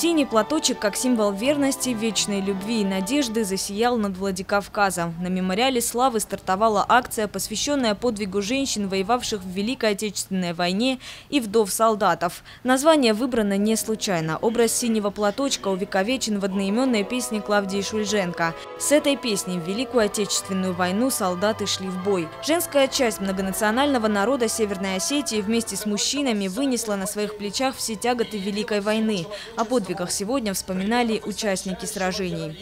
Синий платочек, как символ верности, вечной любви и надежды, засиял над Владикавказом. На мемориале славы стартовала акция, посвященная подвигу женщин, воевавших в Великой Отечественной войне, и вдов солдатов. Название выбрано не случайно. Образ синего платочка увековечен в одноименной песне Клавдии Шульженко. С этой песней в Великую Отечественную войну солдаты шли в бой. Женская часть многонационального народа Северной Осетии вместе с мужчинами вынесла на своих плечах все тяготы Великой войны. О подвигах сегодня вспоминали участники сражений.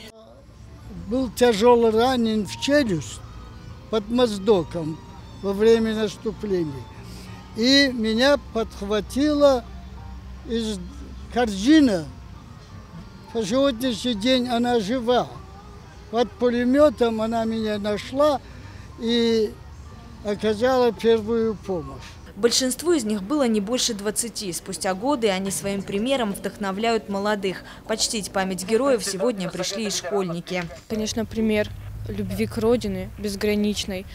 Был тяжело ранен в челюсть под Моздоком во время наступления. И меня подхватила из корзина. По сегодняшний день она жива. Под пулеметом она меня нашла и оказала первую помощь. Большинству из них было не больше 20. Спустя годы они своим примером вдохновляют молодых. Почтить память героев сегодня пришли и школьники. Конечно, пример любви к родине безграничной,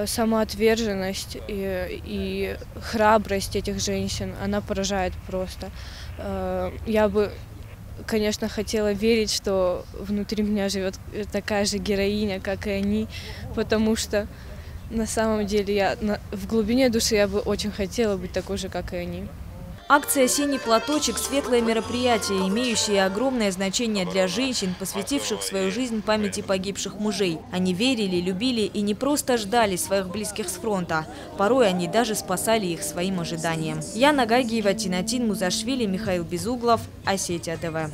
самоотверженность и храбрость этих женщин, она поражает просто. Я бы, конечно, хотела верить, что внутри меня живет такая же героиня, как и они, потому что на самом деле в глубине души я бы очень хотела быть такой же, как и они. Акция «Синий платочек» – светлое мероприятие, имеющее огромное значение для женщин, посвятивших свою жизнь памяти погибших мужей. Они верили, любили и не просто ждали своих близких с фронта. Порой они даже спасали их своим ожиданием. Яна Гагиева, Тинатин Музашвили, Михаил Безуглов, Осетия ТВ.